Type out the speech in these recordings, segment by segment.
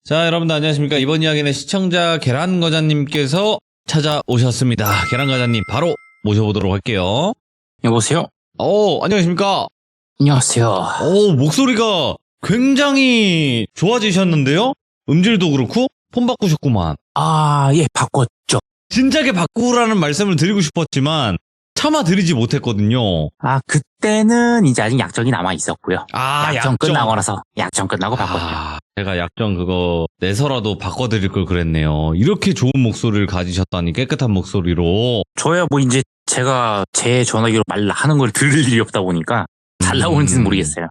자, 여러분들 안녕하십니까. 이번 이야기는 시청자 계란과자님께서 찾아오셨습니다. 계란과자님 바로 모셔보도록 할게요. 여보세요? 안녕하십니까. 안녕하세요. 목소리가 굉장히 좋아지셨는데요? 음질도 그렇고 폰 바꾸셨구만. 예, 바꿨죠. 진작에 바꾸라는 말씀을 드리고 싶었지만 차마 드리지 못했거든요. 그때는 이제 아직 약정이 남아 있었고요. 약정 끝나고 나서 약정 끝나고 바꿨죠. 제가 약정 그거 내서라도 바꿔드릴 걸 그랬네요. 이렇게 좋은 목소리를 가지셨다니, 깨끗한 목소리로. 저야 뭐 이제 제가 제 전화기로 말하는 걸 들을 일이 없다 보니까 잘 나오는지는 모르겠어요.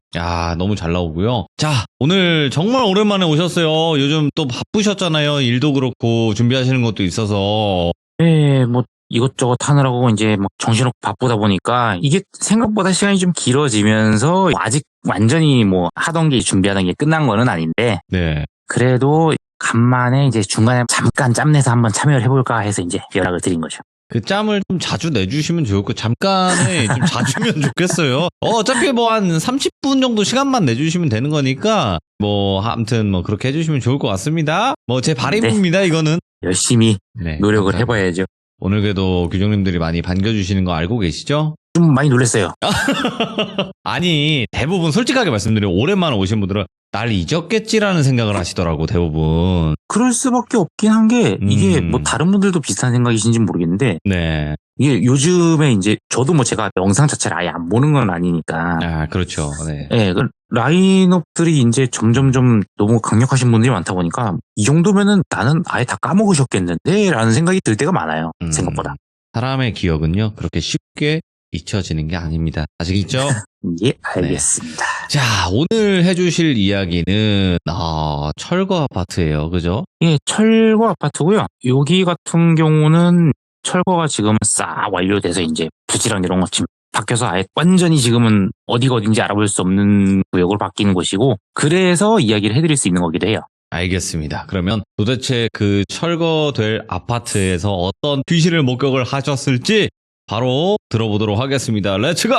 너무 잘 나오고요. 자, 오늘 정말 오랜만에 오셨어요. 요즘 또 바쁘셨잖아요. 일도 그렇고 준비하시는 것도 있어서. 네, 뭐 이것저것 하느라고 이제 막 정신없고 바쁘다 보니까 이게 생각보다 시간이 좀 길어지면서 아직 완전히 뭐 하던 게 준비하던 게 끝난 거는 아닌데 네. 그래도 간만에 이제 중간에 잠깐 짬내서 한번 참여를 해볼까 해서 이제 연락을 드린 거죠. 그 짬을 좀 자주 내주시면 좋을 거, 잠깐에 좀 자주면 좋겠어요. 어차피 뭐 한 30분 정도 시간만 내주시면 되는 거니까, 아무튼 그렇게 해주시면 좋을 것 같습니다. 제 바람입니다, 이거는. 열심히 노력을 감사합니다. 해봐야죠. 오늘 그래도 규정님들이 많이 반겨주시는 거 알고 계시죠? 좀 많이 놀랐어요. 아니, 대부분 솔직하게 말씀드리면 오랜만에 오신 분들은 날 잊었겠지라는 생각을 하시더라고, 대부분. 그럴 수밖에 없긴 한 게 이게 뭐 다른 분들도 비슷한 생각이신지 모르겠는데 네. 이게 요즘에 이제 저도 뭐 제가 영상 자체를 아예 안 보는 건 아니니까 그렇죠. 네. 그 라인업들이 이제 점점점 너무 강력하신 분들이 많다 보니까 이 정도면은 나는 아예 다 까먹으셨겠는데 라는 생각이 들 때가 많아요. 생각보다. 사람의 기억은요, 그렇게 쉽게 잊혀지는 게 아닙니다. 아시겠죠? 예, 알겠습니다. 자, 오늘 해주실 이야기는 철거 아파트예요. 그죠? 예, 철거 아파트고요. 여기 같은 경우는 철거가 지금은 싹 완료돼서 이제 부지런 이런 것 지금 바뀌어서 아예 완전히 지금은 어디가 어딘지 알아볼 수 없는 구역으로 바뀌는 곳이고, 그래서 이야기를 해드릴 수 있는 거기도 해요. 알겠습니다. 그러면 도대체 그 철거될 아파트에서 어떤 귀신을 목격을 하셨을지 바로 들어보도록 하겠습니다. 렛츠고!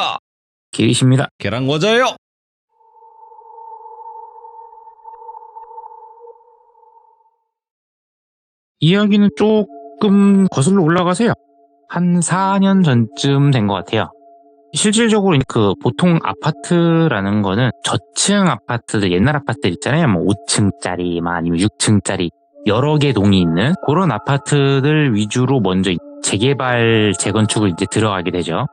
길이십니다. 계란과자예요. 이야기는 조금 거슬러 올라가세요. 한 4년 전쯤 된 것 같아요. 실질적으로 그 보통 아파트라는 거는 저층 아파트들, 옛날 아파트들 있잖아요. 뭐 5층짜리, 아니면 6층짜리 여러 개 동이 있는 그런 아파트들 위주로 먼저 재개발, 재건축을 이제 들어가게 되죠.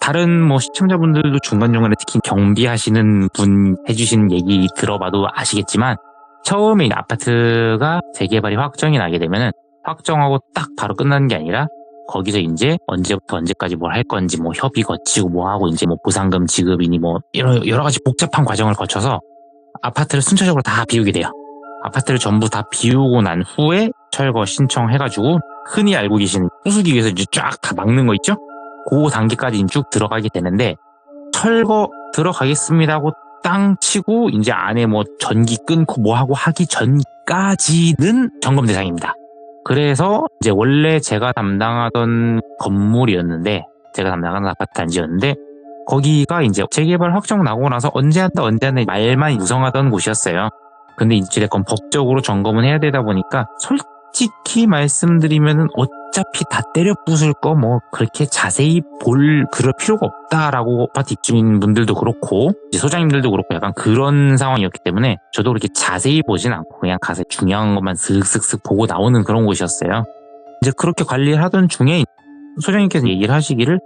다른 뭐 시청자분들도 중간중간에 특히 경비하시는 분 해주시는 얘기 들어봐도 아시겠지만, 처음에 아파트가 재개발이 확정이 나게 되면은 확정하고 딱 바로 끝나는 게 아니라 거기서 이제 언제부터 언제까지 뭘 할 건지 뭐 협의 거치고 뭐 하고 이제 뭐 보상금 지급이니 뭐 여러 가지 복잡한 과정을 거쳐서 아파트를 순차적으로 다 비우게 돼요. 아파트를 전부 다 비우고 난 후에 철거 신청해가지고 흔히 알고 계시는 부수기 위해서 이제 쫙 다 막는 거 있죠? 그 단계까지 쭉 들어가게 되는데, 철거 들어가겠습니다 하고 땅 치고 이제 안에 뭐 전기 끊고 뭐 하고 하기 전까지는 점검 대상입니다. 그래서 이제 원래 제가 담당하던 건물이었는데, 제가 담당하는 아파트 단지였는데, 거기가 이제 재개발 확정 나고 나서 언제 한다 언제 한다 말만 무성하던 곳이었어요. 근데 이제건 법적으로 점검은 해야 되다 보니까 솔직히 말씀드리면은 어차피 다 때려 부술 거 뭐 그렇게 자세히 그럴 필요가 없다라고 아파트 입주민분들도 그렇고 이제 소장님들도 그렇고 약간 그런 상황이었기 때문에 저도 그렇게 자세히 보진 않고 그냥 가서 중요한 것만 슥슥슥 보고 나오는 그런 곳이었어요. 이제 그렇게 관리를 하던 중에 소장님께서 얘기를 하시기를,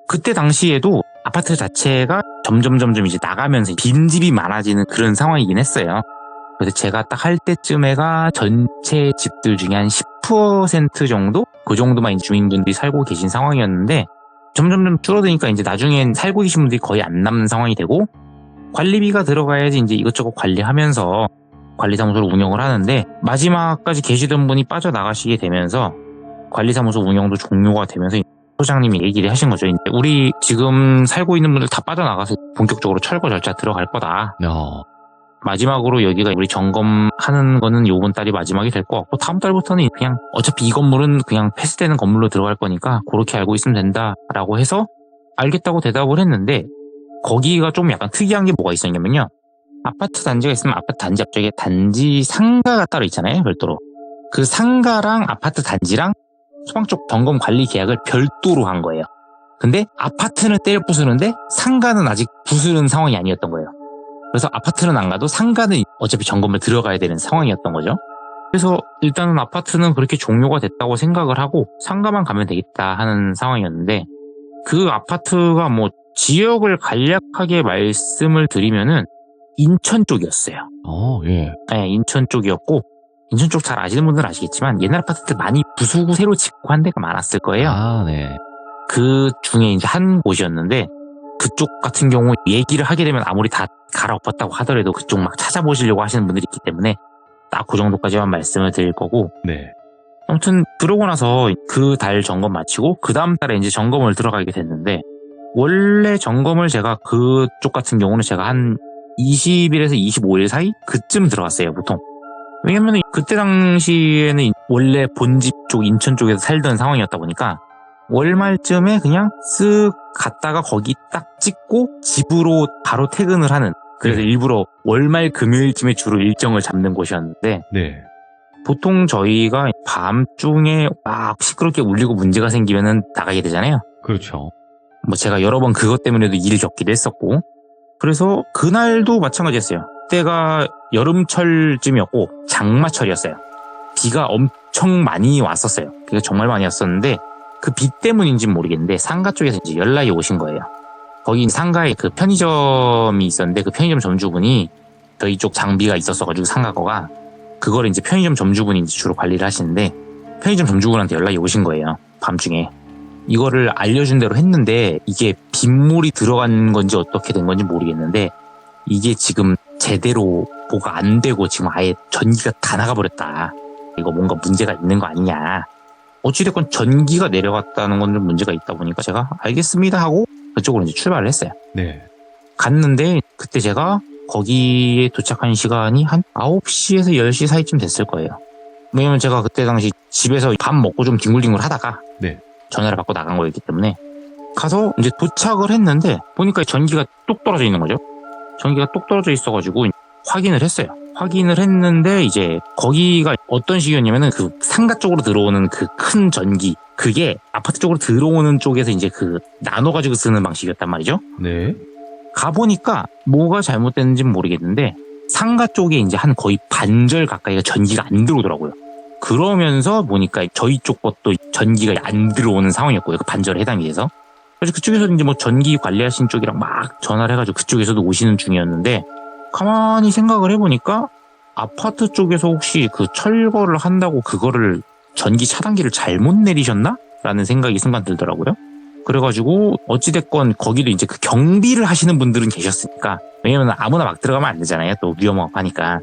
그때 당시에도 아파트 자체가 점점 이제 나가면서 빈집이 많아지는 그런 상황이긴 했어요. 그래서 제가 딱 할 때쯤에가 전체 집들 중에 한 10% 정도? 그 정도만 주민분들이 살고 계신 상황이었는데, 점점 줄어드니까 이제 나중엔 살고 계신 분들이 거의 안 남는 상황이 되고, 관리비가 들어가야지 이제 이것저것 관리하면서 관리사무소를 운영을 하는데, 마지막까지 계시던 분이 빠져나가시게 되면서 관리사무소 운영도 종료가 되면서 소장님이 얘기를 하신 거죠. 이제 우리 지금 살고 있는 분들 다 빠져나가서 본격적으로 철거 절차 들어갈 거다. 마지막으로 여기가 우리 점검하는 거는 요번 달이 마지막이 될 것 같고, 다음 달부터는 그냥 어차피 이 건물은 그냥 폐쇄되는 건물로 들어갈 거니까 그렇게 알고 있으면 된다라고 해서 알겠다고 대답을 했는데, 거기가 좀 약간 특이한 게 뭐가 있었냐면요, 아파트 단지가 있으면 아파트 단지 앞쪽에 단지 상가가 따로 있잖아요, 별도로. 그 상가랑 아파트 단지랑 소방 쪽 점검 관리 계약을 별도로 한 거예요. 근데 아파트는 때려 부수는데 상가는 아직 부수는 상황이 아니었던 거예요. 그래서 아파트는 안 가도 상가는 어차피 점검을 들어가야 되는 상황이었던 거죠. 그래서 일단은 아파트는 그렇게 종료가 됐다고 생각을 하고 상가만 가면 되겠다 하는 상황이었는데, 그 아파트가 뭐 지역을 간략하게 말씀을 드리면은 인천 쪽이었어요. 예. 네, 인천 쪽이었고, 인천 쪽 잘 아시는 분들은 아시겠지만 옛날 아파트들 많이 부수고 새로 짓고 한 데가 많았을 거예요. 네. 그 중에 이제 한 곳이었는데, 그쪽 같은 경우 얘기를 하게 되면 아무리 다 갈아엎었다고 하더라도 그쪽 막 찾아보시려고 하시는 분들이 있기 때문에 딱 그 정도까지만 말씀을 드릴 거고, 네. 아무튼 그러고 나서 그 달 점검 마치고 그 다음 달에 이제 점검을 들어가게 됐는데, 원래 점검을 제가 그쪽 같은 경우는 제가 한 20일에서 25일 사이 그쯤 들어갔어요, 보통. 왜냐면 그때 당시에는 원래 본집 쪽 인천 쪽에서 살던 상황이었다 보니까 월말쯤에 그냥 쓱 갔다가 거기 딱 찍고 집으로 바로 퇴근을 하는, 그래서 네. 일부러 월말 금요일쯤에 주로 일정을 잡는 곳이었는데, 네. 보통 저희가 밤중에 막 시끄럽게 울리고 문제가 생기면은 나가게 되잖아요. 그렇죠. 뭐 제가 여러 번 그것 때문에도 일을 겪기도 했었고, 그래서 그날도 마찬가지였어요. 그때가 여름철쯤이었고 장마철이었어요. 비가 엄청 많이 왔었어요. 비가 정말 많이 왔었는데, 그 비 때문인지는 모르겠는데 상가 쪽에서 이제 연락이 오신 거예요. 거기 상가에 그 편의점이 있었는데, 그 편의점 점주분이 저희 쪽 장비가 있었어가지고 상가 거가, 그거를 이제 편의점 점주분이 이제 주로 관리를 하시는데, 편의점 점주분한테 연락이 오신 거예요, 밤중에. 이거를 알려준 대로 했는데 이게 빗물이 들어간 건지 어떻게 된 건지 모르겠는데, 이게 지금 제대로 보가 안 되고 지금 아예 전기가 다 나가버렸다. 이거 뭔가 문제가 있는 거 아니냐. 어찌됐건 전기가 내려갔다는 건 좀 문제가 있다 보니까 제가 알겠습니다 하고 그쪽으로 이제 출발을 했어요. 네. 갔는데 그때 제가 거기에 도착한 시간이 한 9시에서 10시 사이쯤 됐을 거예요. 왜냐면 제가 그때 당시 집에서 밥 먹고 좀 뒹굴뒹굴 하다가 네. 전화를 받고 나간 거였기 때문에, 가서 이제 도착을 했는데 보니까 전기가 뚝 떨어져 있는 거죠. 전기가 뚝 떨어져 있어가지고 확인을 했어요. 확인을 했는데 이제 거기가 어떤 식이었냐면은 그 상가 쪽으로 들어오는 그 큰 전기, 그게 아파트 쪽으로 들어오는 쪽에서 이제 그 나눠가지고 쓰는 방식이었단 말이죠. 네. 가보니까 뭐가 잘못됐는지는 모르겠는데 상가 쪽에 이제 한 거의 반절 가까이가 전기가 안 들어오더라고요. 그러면서 보니까 저희 쪽 것도 전기가 안 들어오는 상황이었고요. 그 반절에 해당이 돼서. 그래서 그쪽에서 이제 뭐 전기 관리하신 쪽이랑 막 전화를 해가지고 그쪽에서도 오시는 중이었는데, 가만히 생각을 해보니까 아파트 쪽에서 혹시 그 철거를 한다고 그거를 전기 차단기를 잘못 내리셨나? 라는 생각이 순간 들더라고요. 그래가지고 어찌됐건 거기도 이제 그 경비를 하시는 분들은 계셨으니까, 왜냐면 아무나 막 들어가면 안 되잖아요. 또 위험하니까.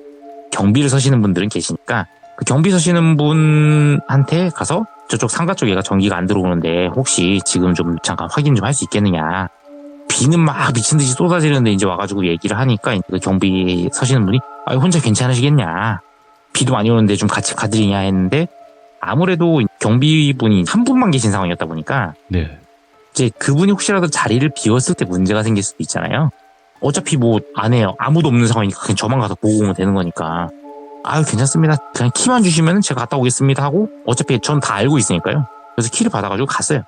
경비를 서시는 분들은 계시니까 그 경비 서시는 분한테 가서 저쪽 상가 쪽에가 전기가 안 들어오는데 혹시 지금 좀 잠깐 확인 좀 할 수 있겠느냐. 비는 막 미친 듯이 쏟아지는데 이제 와가지고 얘기를 하니까 그 경비 서시는 분이 혼자 괜찮으시겠냐. 비도 많이 오는데 좀 같이 가드리냐 했는데, 아무래도 경비분이 한 분만 계신 상황이었다 보니까 네. 이제 그분이 혹시라도 자리를 비웠을 때 문제가 생길 수도 있잖아요. 어차피 뭐 안 해요. 아무도 없는 상황이니까 그냥 저만 가서 보고 오면 되는 거니까. 괜찮습니다. 그냥 키만 주시면 제가 갔다 오겠습니다 하고, 어차피 전 다 알고 있으니까요. 그래서 키를 받아가지고 갔어요.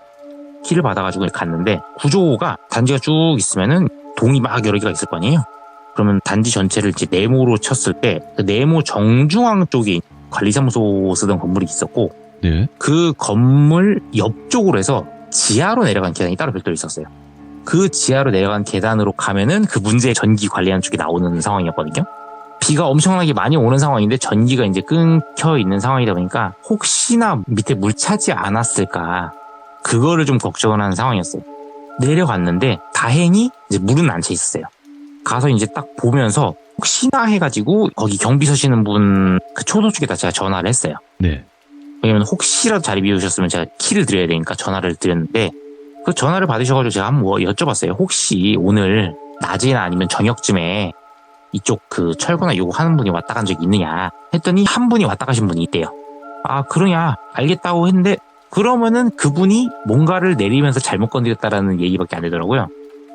키를 받아가지고 갔는데, 구조가 단지가 쭉 있으면은 동이 막 여러 개가 있을 거 아니에요. 그러면 단지 전체를 이제 네모로 쳤을 때 그 네모 정중앙 쪽에 관리사무소 쓰던 건물이 있었고, 네. 그 건물 옆쪽으로 해서 지하로 내려간 계단이 따로 별도로 있었어요. 그 지하로 내려간 계단으로 가면은 그 문제의 전기 관리하는 쪽이 나오는 상황이었거든요. 비가 엄청나게 많이 오는 상황인데 전기가 이제 끊겨 있는 상황이다 보니까 혹시나 밑에 물 차지 않았을까, 그거를 좀 걱정을 하는 상황이었어요. 내려갔는데 다행히 이제 물은 안 차 있었어요. 가서 이제 딱 보면서 혹시나 해가지고 거기 경비 서시는 분 그 초소 쪽에다 제가 전화를 했어요. 네. 왜냐면 혹시라도 자리 비우셨으면 제가 키를 드려야 되니까 전화를 드렸는데, 그 전화를 받으셔가지고 제가 한번 여쭤봤어요. 혹시 오늘 낮이나 아니면 저녁쯤에 이쪽 그 철거나 요거 하는 분이 왔다 간 적이 있느냐 했더니 한 분이 왔다 가신 분이 있대요. 그러냐 알겠다고 했는데, 그러면은 그분이 뭔가를 내리면서 잘못 건드렸다라는 얘기밖에 안 되더라고요.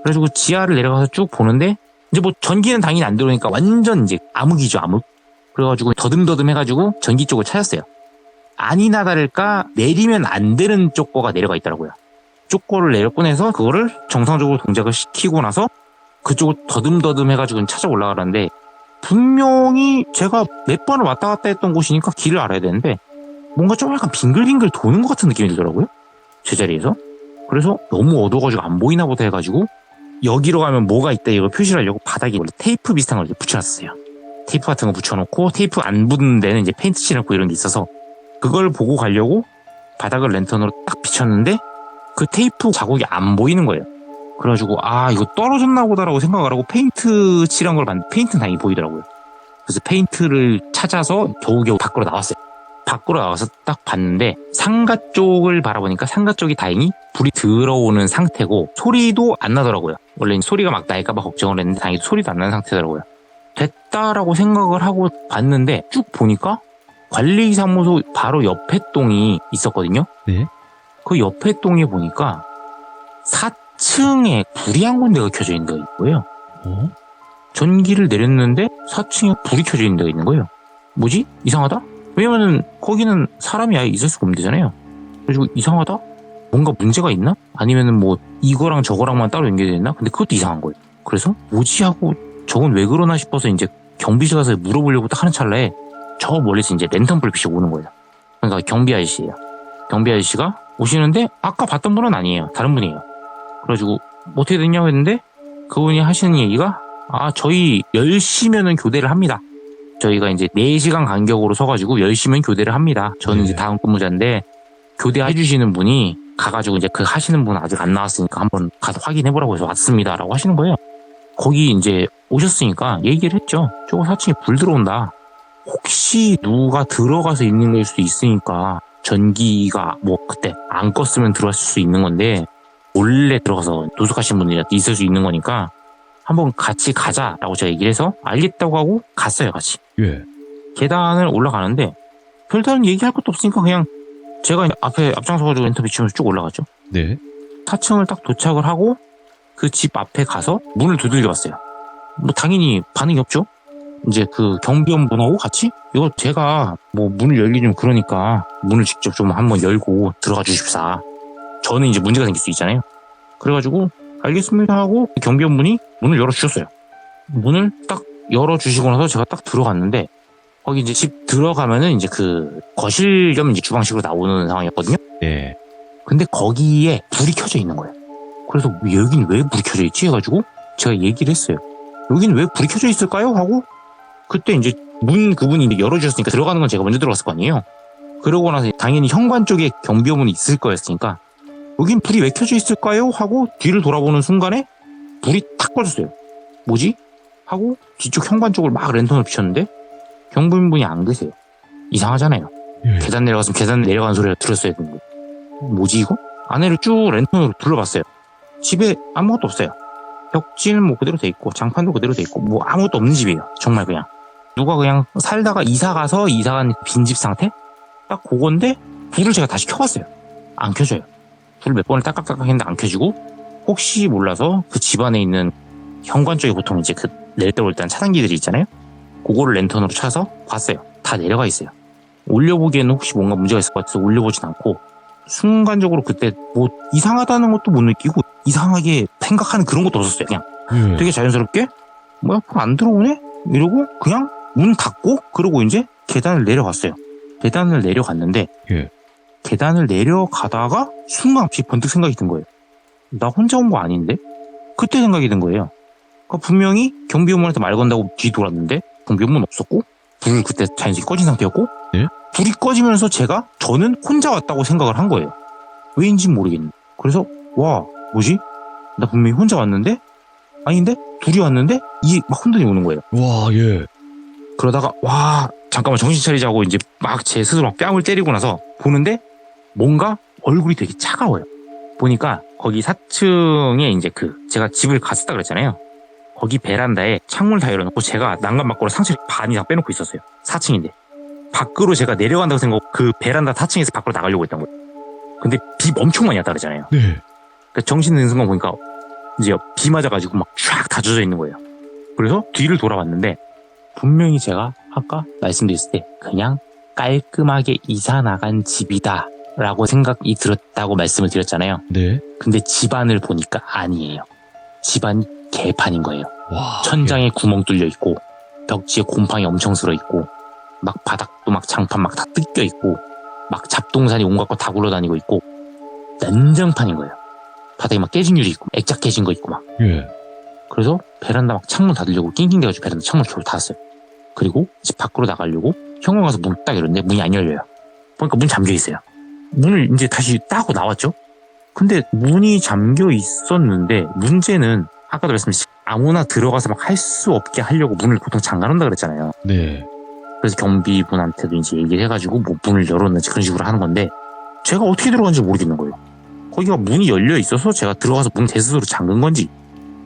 그래가지고 지하를 내려가서 쭉 보는데 이제 뭐 전기는 당연히 안 들어오니까 완전 이제 암흑이죠, 암흑. 그래가지고 더듬더듬 해가지고 전기 쪽을 찾았어요. 아니나 다를까 내리면 안 되는 쪽 거가 내려가 있더라고요. 쪽 거를 내려 꺼내서 그거를 정상적으로 동작을 시키고 나서 그쪽을 더듬더듬 해가지고 찾아 올라가는데 분명히 제가 몇 번을 왔다 갔다 했던 곳이니까 길을 알아야 되는데 뭔가 좀 약간 빙글빙글 도는 것 같은 느낌이 들더라고요. 제자리에서. 그래서 너무 어두워가지고 안 보이나 보다 해가지고 여기로 가면 뭐가 있다 이걸 표시를 하려고 바닥에 원래 테이프 비슷한 걸 이렇게 붙여놨어요. 테이프 같은 거 붙여놓고 테이프 안 붙는 데는 이제 페인트 칠해놓고 이런 게 있어서 그걸 보고 가려고 바닥을 랜턴으로 딱 비쳤는데 그 테이프 자국이 안 보이는 거예요. 그래가지고 이거 떨어졌나 보다라고 생각을 하고 페인트 칠한 걸 봤는데 페인트는 당연히 보이더라고요. 그래서 페인트를 찾아서 겨우겨우 밖으로 나왔어요. 밖으로 나와서 딱 봤는데 상가 쪽을 바라보니까 상가 쪽이 다행히 불이 들어오는 상태고 소리도 안 나더라고요. 원래 소리가 막 날까봐 걱정을 했는데 다행히 소리도 안 나는 상태더라고요. 됐다라고 생각을 하고 봤는데 쭉 보니까 관리사무소 바로 옆에 동이 있었거든요. 네. 그 옆에 동에 보니까 4층에 불이 한 군데가 켜져 있는 거예요. 전기를 내렸는데 4층에 불이 켜져 있는 데가 있는 거예요. 뭐지? 이상하다? 왜냐면은 거기는 사람이 아예 있을 수가 없는 데잖아요. 그래가지고 이상하다? 뭔가 문제가 있나? 아니면은 뭐 이거랑 저거랑만 따로 연결되어 있나? 근데 그것도 이상한 거예요. 그래서 뭐지 하고 저건 왜 그러나 싶어서 이제 경비실 가서 물어보려고 딱 하는 찰나에 저 멀리서 이제 랜턴 불빛이 오는 거예요. 그러니까 경비 아저씨예요. 경비 아저씨가 오시는데 아까 봤던 분은 아니에요. 다른 분이에요. 그래가지고 어떻게 됐냐고 했는데 그분이 하시는 얘기가 저희 10시면은 교대를 합니다. 저희가 이제 4시간 간격으로 서가지고 10시면 교대를 합니다. 저는 이제 다음 근무자인데 교대해 주시는 분이 가가지고 이제 그 하시는 분 아직 안 나왔으니까 한번 가서 확인해보라고 해서 왔습니다. 라고 하시는 거예요. 거기 이제 오셨으니까 얘기를 했죠. 저거 4층에 불 들어온다. 혹시 누가 들어가서 있는 걸 수도 있으니까 전기가 뭐 그때 안 껐으면 들어왔을 수 있는 건데 몰래 들어가서 노숙하신 분들이 있을 수 있는 거니까 한번 같이 가자라고 제가 얘기를 해서 알겠다고 하고 갔어요, 같이. 예. 계단을 올라가는데 별다른 얘기할 것도 없으니까 그냥 제가 앞에 앞장서가지고 랜턴 비치면서 쭉 올라갔죠. 네. 4층을 딱 도착을 하고 그 집 앞에 가서 문을 두들겨 봤어요. 뭐 당연히 반응이 없죠. 이제 그 경비원분하고 같이 이거 제가 뭐 문을 열기 좀 그러니까 문을 직접 좀 한번 열고 들어가 주십사. 저는 이제 문제가 생길 수 있잖아요. 그래가지고 알겠습니다 하고 경비원분이 문을 열어주셨어요. 문을 딱 열어주시고 나서 제가 딱 들어갔는데 거기 이제 집 들어가면은 이제 그 거실 겸 이제 주방식으로 나오는 상황이었거든요. 예. 근데 거기에 불이 켜져 있는 거예요. 그래서 여긴 왜 불이 켜져 있지 해가지고 제가 얘기를 했어요. 여긴 왜 불이 켜져 있을까요? 하고 그때 이제 그분이 이제 열어주셨으니까 들어가는 건 제가 먼저 들어갔을 거 아니에요. 그러고 나서 당연히 현관 쪽에 경비원분이 있을 거였으니까 여긴 불이 왜 켜져 있을까요? 하고 뒤를 돌아보는 순간에 불이 탁 꺼졌어요. 뭐지? 하고 뒤쪽 현관 쪽을 막 랜턴을 비췄는데 경비원분이 안 계세요. 이상하잖아요. 예. 계단 내려갔으면 계단 내려가는 소리를 들었어야 되는데 뭐지 이거? 안에를 쭉 랜턴으로 둘러봤어요. 집에 아무것도 없어요. 벽지는 뭐 그대로 돼 있고 장판도 그대로 돼 있고 뭐 아무것도 없는 집이에요. 정말 그냥 누가 그냥 살다가 이사가서 이사간 빈집 상태? 딱 그건데 불을 제가 다시 켜봤어요. 안 켜져요. 불을 몇 번을 딱딱딱 했는데 안 켜지고 혹시 몰라서 그 집안에 있는 현관 쪽에 보통 이제 그 내릴 때 올 때는 차단기들이 있잖아요. 그거를 랜턴으로 차서 봤어요. 다 내려가 있어요. 올려보기에는 혹시 뭔가 문제가 있을 것 같아서 올려보진 않고 순간적으로 그때 뭐 이상하다는 것도 못 느끼고 이상하게 생각하는 그런 것도 없었어요. 그냥 되게 자연스럽게 뭐야 불 안 들어오네? 이러고 그냥 문 닫고 그러고 이제 계단을 내려갔어요. 계단을 내려갔는데 계단을 내려가다가 순간 없이 번뜩 생각이 든 거예요. 나 혼자 온 거 아닌데? 그때 생각이 든 거예요. 그러니까 분명히 경비원분한테 말 건다고 뒤 돌았는데 경비원분 없었고 불을 그때 자연스럽게 꺼진 상태였고 불이 꺼지면서 저는 혼자 왔다고 생각을 한 거예요. 왜인지 모르겠는데. 그래서 와 뭐지? 나 분명히 혼자 왔는데 아닌데? 둘이 왔는데 이게 막 혼돈이 오는 거예요. 와, 예. 그러다가 와 잠깐만 정신 차리자고 이제 막 제 스스로 막 뺨을 때리고 나서 보는데 뭔가 얼굴이 되게 차가워요. 보니까 거기 4층에 이제 제가 집을 갔었다 그랬잖아요. 거기 베란다에 창문을 다 열어놓고 제가 난간 밖으로 상체를 반 이상 빼놓고 있었어요. 4층인데 밖으로 제가 내려간다고 생각하고 그 베란다 4층에서 밖으로 나가려고 했던 거예요. 근데 비 엄청 많이 왔다 그랬잖아요. 네. 그러니까 정신 드는 순간 보니까 이제 비 맞아가지고 막 쫙 다 젖어 있는 거예요. 그래서 뒤를 돌아봤는데 분명히 제가 아까 말씀드렸을 때 그냥 깔끔하게 이사 나간 집이다 라고 생각이 들었다고 말씀을 드렸잖아요. 네. 근데 집안을 보니까 아니에요. 집안이 개판인 거예요. 와. 천장에 구멍 뚫려 있고 벽지에 곰팡이 엄청 쓸어 있고 막 바닥도 막 장판 막 다 뜯겨 있고 막 잡동사니 온갖 거 다 굴러다니고 있고 난장판인 거예요. 바닥에 막 깨진 유리 있고 액자 깨진 거 있고 막. 예. 그래서 베란다 막 창문 닫으려고 낑낑대가지고 베란다 창문 겨우 닫았어요. 그리고 집 밖으로 나가려고 현관 가서 문 딱 열었는데 문이 안 열려요. 보니까 문 잠겨 있어요. 문을 이제 다시 따고 나왔죠. 근데 문이 잠겨 있었는데 문제는 아까도 말씀드렸듯이 아무나 들어가서 막 할 수 없게 하려고 문을 보통 잠가놓는다 그랬잖아요. 네. 그래서 경비분한테도 이제 얘기를 해가지고 뭐 문을 열었는지 그런 식으로 하는 건데 제가 어떻게 들어간지 모르겠는 거예요. 거기가 문이 열려 있어서 제가 들어가서 문 대스스로 잠근 건지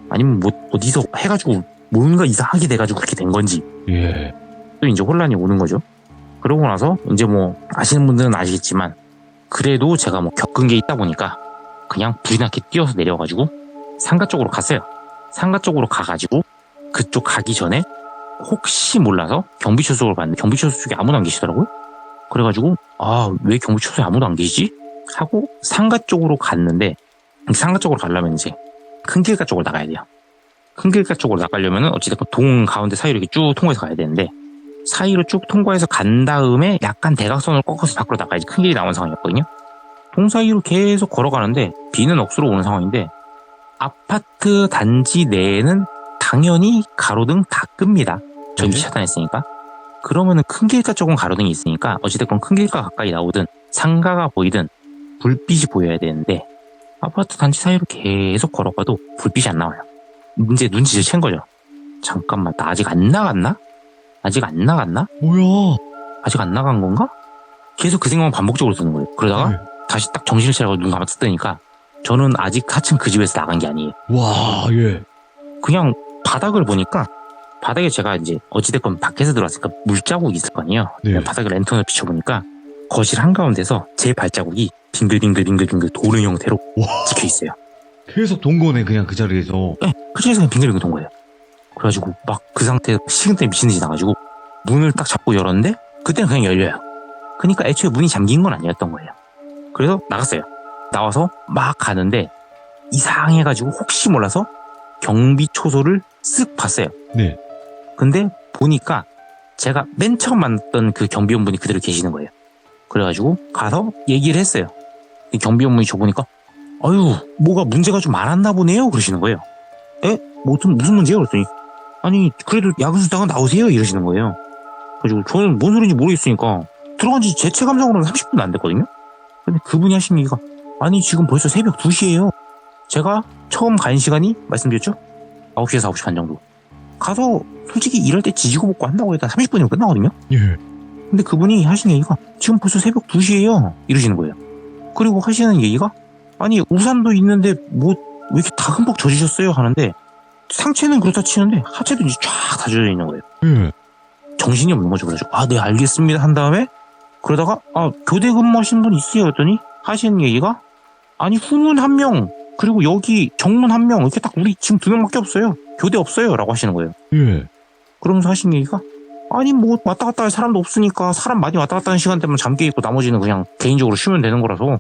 아니면 뭐 어디서 해가지고 뭔가 이상하게 돼가지고 그렇게 된 건지 예. 또 이제 혼란이 오는 거죠. 그러고 나서 이제 뭐 아시는 분들은 아시겠지만 그래도 제가 뭐 겪은 게 있다 보니까 그냥 불이 나게 뛰어서 내려가지고 상가 쪽으로 갔어요. 상가 쪽으로 가가지고 그쪽 가기 전에 혹시 몰라서 경비초소를 봤는데 경비초소 쪽에 아무도 안 계시더라고요. 그래가지고 왜 경비초소에 아무도 안 계시지? 하고 상가 쪽으로 갔는데 상가 쪽으로 가려면 이제 큰 길가 쪽으로 나가야 돼요. 큰 길가 쪽으로 나가려면 어찌됐건 동 가운데 사이로 이렇게 쭉 통과해서 가야 되는데 사이로 쭉 통과해서 간 다음에 약간 대각선을 꺾어서 밖으로 나가야지 큰 길이 나오는 상황이었거든요. 동 사이로 계속 걸어가는데 비는 억수로 오는 상황인데 아파트 단지 내에는 당연히 가로등 다 끕니다. 전기 차단했으니까. 그러면은 큰 길가 쪽은 가로등이 있으니까 어찌됐건 큰 길가 가까이 나오든 상가가 보이든 불빛이 보여야 되는데 아파트 단지 사이로 계속 걸어가도 불빛이 안 나와요. 이제 눈치를 챈 거죠. 잠깐만 나 아직 안 나갔나? 아직 안 나갔나? 뭐야? 아직 안 나간 건가? 계속 그 생각만 반복적으로 드는 거예요. 그러다가 네. 다시 딱 정신을 차리고 눈 감아 뜨니까 저는 아직 하층 그 집에서 나간 게 아니에요. 와, 예. 그냥 바닥을 보니까 바닥에 제가 이제 어찌됐건 밖에서 들어왔으니까 물자국이 있을 거 아니에요. 네. 바닥에 랜턴을 비춰보니까 거실 한가운데서 제 발자국이 빙글빙글 도는 형태로 와. 찍혀 있어요. 계속 동거네, 그냥 그 자리에서. 네, 그 중에서 그냥 빙글빙글 돈 거예요. 그래가지고 막 그 상태에 식은땀 미친 듯이 나가지고 문을 딱 잡고 열었는데 그때는 그냥 열려요. 그러니까 애초에 문이 잠긴 건 아니었던 거예요. 그래서 나갔어요. 나와서 막 가는데 이상해가지고 혹시 몰라서 경비 초소를 쓱 봤어요. 네. 근데 보니까 제가 맨 처음 만났던 그 경비원분이 그대로 계시는 거예요. 그래가지고 가서 얘기를 했어요. 이 경비원분이 저 보니까 아유 뭐가 문제가 좀 많았나 보네요 그러시는 거예요. 무슨 문제요? 그랬더니 아니 그래도 야근수당은 나오세요 이러시는 거예요. 그래가지고 저는 뭔 소리인지 모르겠으니까 들어간 지 제 체감상으로는 30분도 안 됐거든요. 근데 그분이 하신 얘기가 아니 지금 벌써 새벽 2시예요. 제가 처음 간 시간이 말씀드렸죠? 9시에서 9시 반 정도. 가서 솔직히 일할 때 지지고 볶고 한다고 해도 30분이면 끝나거든요. 예. 근데 그분이 하신 얘기가 지금 벌써 새벽 2시예요 이러시는 거예요. 그리고 하시는 얘기가 아니 우산도 있는데 뭐 왜 이렇게 다 흠뻑 젖으셨어요 하는데 상체는 그렇다 치는데 하체도 이제 쫙 다 젖어 있는 거예요. 예. 정신이 없는 거죠. 그래서 네 알겠습니다 한 다음에 그러다가 교대 근무하시는 분 있어요 했더니 하시는 얘기가 아니 후문 1명 그리고 여기 정문 1명 이렇게 딱 우리 지금 2명밖에 없어요. 교대 없어요 라고 하시는 거예요. 예. 그러면서 하시는 얘기가 아니 뭐 왔다 갔다 할 사람도 없으니까 사람 많이 왔다 갔다 하는 시간 되면 잠겨 있고 나머지는 그냥 개인적으로 쉬면 되는 거라서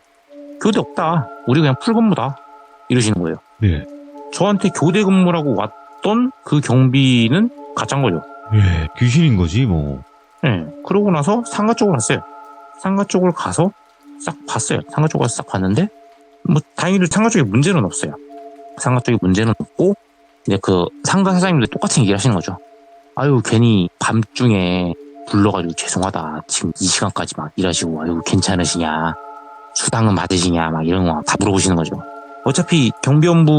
교대 없다. 우리 그냥 풀근무다. 이러시는 거예요. 네. 저한테 교대 근무라고 왔던 그 경비는 가짜인 거죠. 예. 귀신인 거지, 뭐. 네. 그러고 나서 상가 쪽으로 갔어요. 상가 쪽을 가서 싹 봤어요. 상가 쪽을 싹 봤는데 뭐 다행히도 상가 쪽에 문제는 없어요. 상가 쪽에 문제는 없고 이제 그 상가 사장님도 똑같은 얘기를 하시는 거죠. 아유 괜히 밤중에 불러가지고 죄송하다. 지금 이 시간까지 막 일하시고 아유 괜찮으시냐. 수당은 받으시냐 막 이런 거 다 물어보시는 거죠. 어차피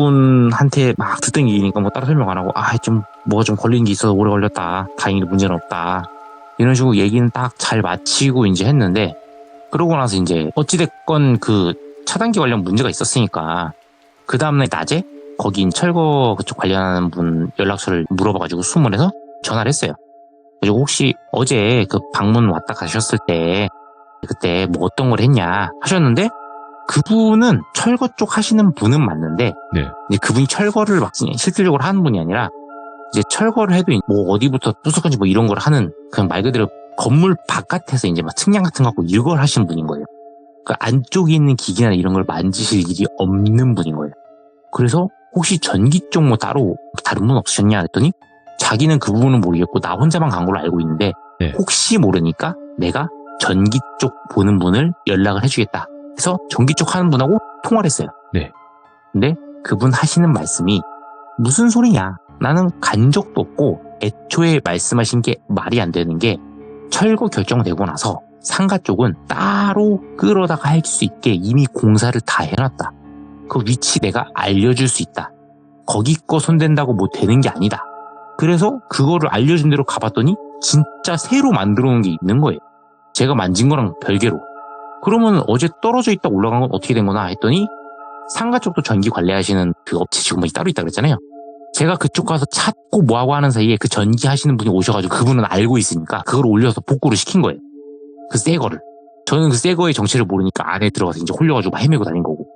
경비원분한테 막 듣던 얘기니까 뭐 따로 설명 안 하고 좀 뭐가 좀 걸린 게 있어서 오래 걸렸다. 다행히도 문제는 없다. 이런 식으로 얘기는 딱 잘 마치고 이제 했는데 그러고 나서 이제 어찌됐건 그 차단기 관련 문제가 있었으니까 그 다음날 낮에 거긴 철거 그쪽 관련하는 분 연락처를 물어봐가지고 수문해서 전화를 했어요. 그리고 혹시 어제 그 방문 왔다 가셨을 때 그때 뭐 어떤 걸 했냐 하셨는데 그분은 철거 쪽 하시는 분은 맞는데 네. 이제 그분이 철거를 막 실질적으로 하는 분이 아니라 이제 철거를 해도 뭐 어디부터 부수건지 뭐 이런 걸 하는 그냥 말 그대로 건물 바깥에서 이제 막 측량 같은 거 갖고 이걸 하시는 분인 거예요. 그 안쪽에 있는 기기나 이런 걸 만지실 일이 없는 분인 거예요. 그래서 혹시 전기 쪽 뭐 따로 다른 분 없으셨냐 했더니 자기는 그 부분은 모르겠고 나 혼자만 간 걸로 알고 있는데 네. 혹시 모르니까 내가 전기 쪽 보는 분을 연락을 해주겠다. 그래서 전기 쪽 하는 분하고 통화를 했어요. 네. 근데 그분 하시는 말씀이 무슨 소리냐. 나는 간 적도 없고 애초에 말씀하신 게 말이 안 되는 게 철거 결정되고 나서 상가 쪽은 따로 끌어다가 할 수 있게 이미 공사를 다 해놨다. 그 위치 내가 알려줄 수 있다. 거기 거 손댄다고 뭐 되는 게 아니다. 그래서 그거를 알려준 대로 가봤더니 진짜 새로 만들어 놓은 게 있는 거예요. 제가 만진 거랑 별개로. 그러면 어제 떨어져 있다 올라간 건 어떻게 된 거나 했더니 상가 쪽도 전기 관리하시는 그 업체 직원분이 따로 있다 그랬잖아요. 제가 그쪽 가서 찾고 뭐하고 하는 사이에 그 전기 하시는 분이 오셔가지고 그분은 알고 있으니까 그걸 올려서 복구를 시킨 거예요. 그 새 거를. 저는 그 새 거의 정체를 모르니까 안에 들어가서 이제 홀려가지고 막 헤매고 다닌 거고.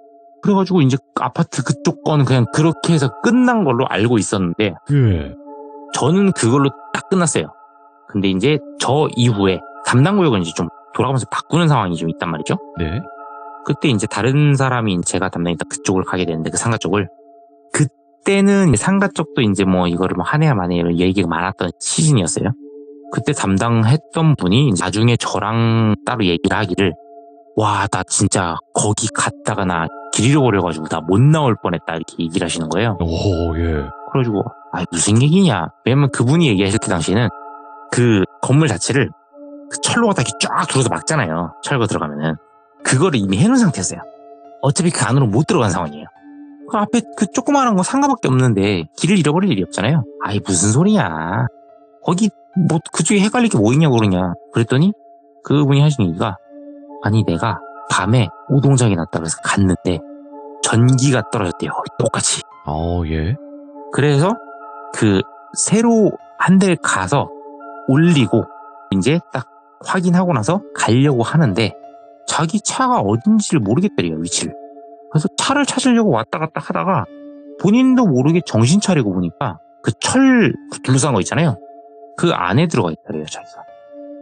그래가지고 이제 아파트 그쪽 거는 그냥 그렇게 해서 끝난 걸로 알고 있었는데 예. 저는 그걸로 딱 끝났어요. 근데 이제 저 이후에 담당 구역은 이제 좀 돌아가면서 바꾸는 상황이 좀 있단 말이죠. 네. 그때 이제 다른 사람이 제가 담당했던 그쪽을 가게 되는데 그 상가 쪽을 그때는 상가 쪽도 이제 뭐 이거를 뭐 하네야 마네 이런 얘기가 많았던 시즌이었어요. 그때 담당했던 분이 나중에 저랑 따로 얘기를 하기를 와, 나 진짜 거기 갔다가 나 길 잃어버려가지고 나 못 나올 뻔했다 이렇게 얘기를 하시는 거예요. 오, 예. 그래가지고 아 무슨 얘기냐. 왜냐면 그분이 얘기하실 때 당시에는 그 건물 자체를 그 철로가 다 이렇게 쫙 둘러서 막잖아요. 철거 들어가면은. 그거를 이미 해놓은 상태였어요. 어차피 그 안으로 못 들어간 상황이에요. 그 앞에 그 조그마한 거 상가밖에 없는데 길을 잃어버릴 일이 없잖아요. 아이 무슨 소리야. 거기 뭐 그쪽에 헷갈릴 게 뭐 있냐고 그러냐. 그랬더니 그분이 하신 얘기가 아니 내가 밤에 오동장이 났다 그래서 갔는데 전기가 떨어졌대요. 똑같이. 예. 그래서 그 새로 한 대 가서 올리고 이제 딱 확인하고 나서 가려고 하는데 자기 차가 어딘지를 모르겠더래요. 위치를. 그래서 차를 찾으려고 왔다 갔다 하다가 본인도 모르게 정신 차리고 보니까 그 철 둘러싼 거 있잖아요. 그 안에 들어가 있더래요. 자기가.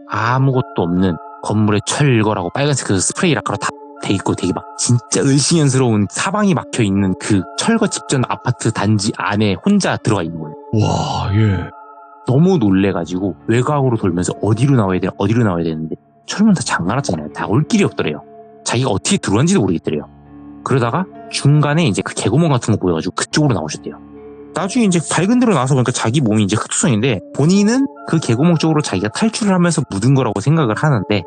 아무것도 없는 건물에 철거라고 빨간색 그 스프레이 라카로 다 돼 있고 되게 막 진짜 을씨년스러운 사방이 막혀 있는 그 철거 직전 아파트 단지 안에 혼자 들어가 있는 거예요. 와, 예. 너무 놀래가지고 외곽으로 돌면서 어디로 나와야 되는데 철문 다 잠가놨잖아요. 다 올 길이 없더래요. 자기가 어떻게 들어왔는지도 모르겠더래요. 그러다가 중간에 이제 그 개구멍 같은 거 보여가지고 그쪽으로 나오셨대요. 나중에 이제 밝은 데로 나와서 보니까 자기 몸이 이제 흑투성인데 본인은 그 개구멍 쪽으로 자기가 탈출을 하면서 묻은 거라고 생각을 하는데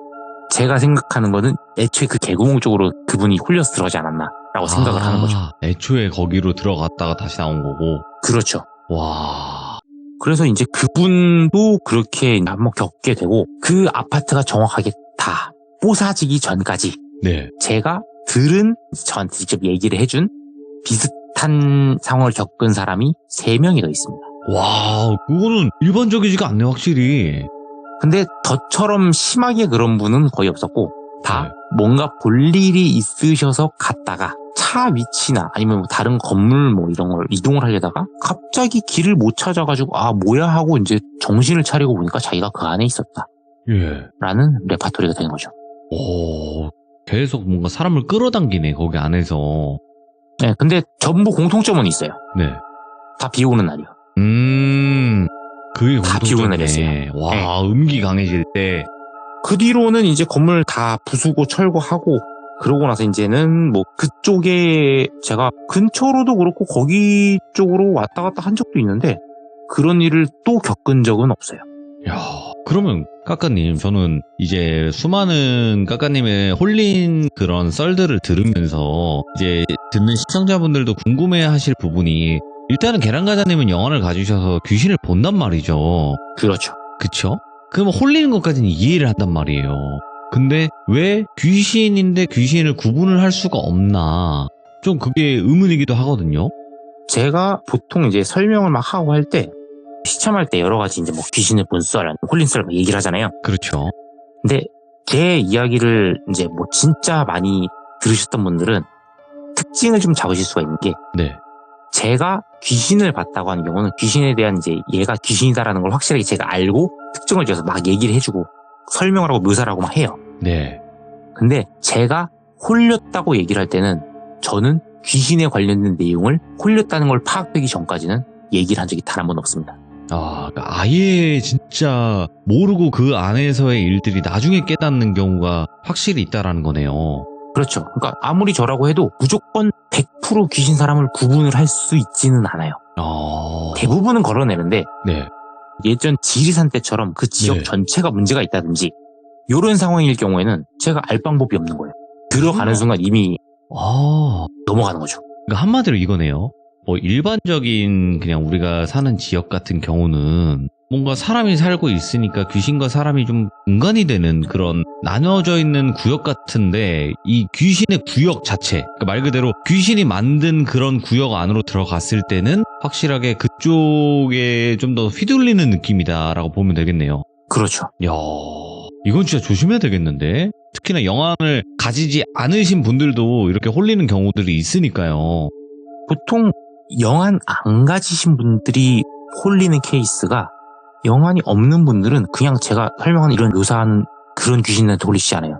제가 생각하는 거는 애초에 그 개구멍 쪽으로 그분이 홀려서 들어가지 않았나라고 생각을 하는 거죠. 애초에 거기로 들어갔다가 다시 나온 거고. 그렇죠. 와. 그래서 이제 그분도 그렇게 한번 겪게 되고 그 아파트가 정확하게 다 뽀사지기 전까지 네. 제가 들은 저한테 직접 얘기를 해준 비슷한 상황을 겪은 사람이 3명이 더 있습니다. 와, 그거는 일반적이지가 않네, 확실히. 근데 저처럼 심하게 그런 분은 거의 없었고 다 네. 뭔가 볼 일이 있으셔서 갔다가 차 위치나 아니면 뭐 다른 건물 뭐 이런 걸 이동을 하려다가 갑자기 길을 못 찾아가지고 아 뭐야 하고 이제 정신을 차리고 보니까 자기가 그 안에 있었다. 예. 라는 레파토리가 되는 거죠. 오, 계속 뭔가 사람을 끌어당기네, 거기 안에서. 네, 근데 전부 공통점은 있어요. 네. 다 비 오는 날이요. 그게 다 비 오는 공통점이네. 날이었어요. 와, 네. 음기 강해질 때. 그 뒤로는 이제 건물 다 부수고 철거하고 그러고 나서 이제는 뭐 그쪽에 제가 근처로도 그렇고 거기 쪽으로 왔다 갔다 한 적도 있는데 그런 일을 또 겪은 적은 없어요. 야, 그러면 까까님, 저는 이제 수많은 까까님의 홀린 그런 썰들을 들으면서 이제 듣는 시청자분들도 궁금해하실 부분이 일단은 계란과자님은 영혼을 가지셔서 귀신을 본단 말이죠. 그렇죠. 그쵸? 그럼 홀리는 것까지는 이해를 한단 말이에요. 근데 왜 귀신인데 귀신을 구분을 할 수가 없나? 좀 그게 의문이기도 하거든요. 제가 보통 이제 설명을 막 하고 할 때 시참할 때 여러 가지 이제 뭐 귀신을 본 썰, 홀린 썰 막 얘기를 하잖아요. 그렇죠. 근데 제 이야기를 이제 뭐 진짜 많이 들으셨던 분들은 특징을 좀 잡으실 수가 있는 게 네. 제가 귀신을 봤다고 하는 경우는 귀신에 대한 이제 얘가 귀신이다라는 걸 확실하게 제가 알고 특정을 지어서 막 얘기를 해주고 설명을 하고 묘사를 하고 막 해요. 네. 근데 제가 홀렸다고 얘기를 할 때는 저는 귀신에 관련된 내용을 홀렸다는 걸 파악되기 전까지는 얘기를 한 적이 단 한 번 없습니다. 그러니까 아예 진짜 모르고 그 안에서의 일들이 나중에 깨닫는 경우가 확실히 있다라는 거네요. 그렇죠. 그러니까 아무리 저라고 해도 무조건 100% 귀신 사람을 구분을 할 수 있지는 않아요. 대부분은 걸어내는데 네. 예전 지리산 때처럼 그 지역 네. 전체가 문제가 있다든지 이런 상황일 경우에는 제가 알 방법이 없는 거예요. 들어가는 순간 이미 넘어가는 거죠. 그러니까 한마디로 이거네요. 뭐 일반적인 그냥 우리가 사는 지역 같은 경우는 뭔가 사람이 살고 있으니까 귀신과 사람이 좀 분간이 되는 그런 나눠져 있는 구역 같은데 이 귀신의 구역 자체, 그러니까 말 그대로 귀신이 만든 그런 구역 안으로 들어갔을 때는 확실하게 그쪽에 좀 더 휘둘리는 느낌이다라고 보면 되겠네요. 그렇죠. 야, 이건 진짜 조심해야 되겠는데? 특히나 영안을 가지지 않으신 분들도 이렇게 홀리는 경우들이 있으니까요. 보통 영안 안 가지신 분들이 홀리는 케이스가 영안이 없는 분들은 그냥 제가 설명한 이런 묘사한 그런 귀신한테 홀리지 않아요.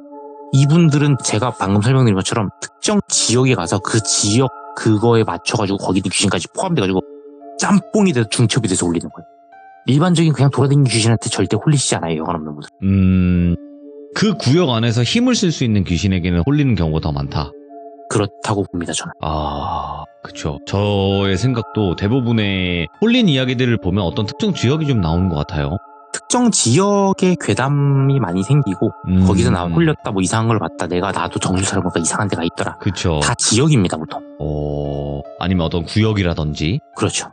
이분들은 제가 방금 설명드린 것처럼 특정 지역에 가서 그 지역 그거에 맞춰가지고 거기도 귀신까지 포함돼가지고 짬뽕이 돼서 중첩이 돼서 홀리는 거예요. 일반적인 그냥 돌아다니는 귀신한테 절대 홀리지 않아요. 영안 없는 분들. 그 구역 안에서 힘을 쓸 수 있는 귀신에게는 홀리는 경우가 더 많다. 그렇다고 봅니다, 저는. 그쵸. 저의 생각도 대부분의 홀린 이야기들을 보면 어떤 특정 지역이 좀 나오는 것 같아요. 특정 지역에 괴담이 많이 생기고 거기서 나 홀렸다 뭐 이상한 걸 봤다 나도 정신 차려보니까 이상한 데가 있더라. 그쵸. 다 지역입니다, 보통. 아니면 어떤 구역이라든지. 그렇죠.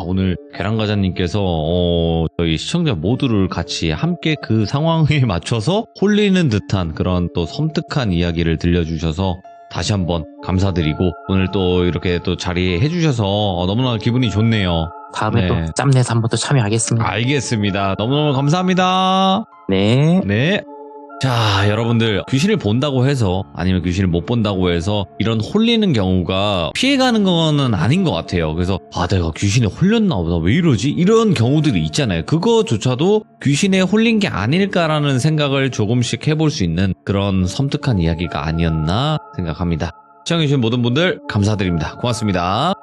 오늘 계란과자님께서 저희 시청자 모두를 같이 함께 그 상황에 맞춰서 홀리는 듯한 그런 또 섬뜩한 이야기를 들려주셔서 다시 한번 감사드리고 오늘 또 이렇게 또 자리에 해주셔서 너무나 기분이 좋네요. 다음에 네. 또 짬내서 한 번 더 참여하겠습니다. 알겠습니다. 너무너무 감사합니다. 네. 네. 자, 여러분들 귀신을 본다고 해서 아니면 귀신을 못 본다고 해서 이런 홀리는 경우가 피해가는 거는 아닌 것 같아요. 그래서 내가 귀신에 홀렸나 보다 왜 이러지? 이런 경우들이 있잖아요. 그거조차도 귀신에 홀린 게 아닐까라는 생각을 조금씩 해볼 수 있는 그런 섬뜩한 이야기가 아니었나 생각합니다. 시청해주신 모든 분들 감사드립니다. 고맙습니다.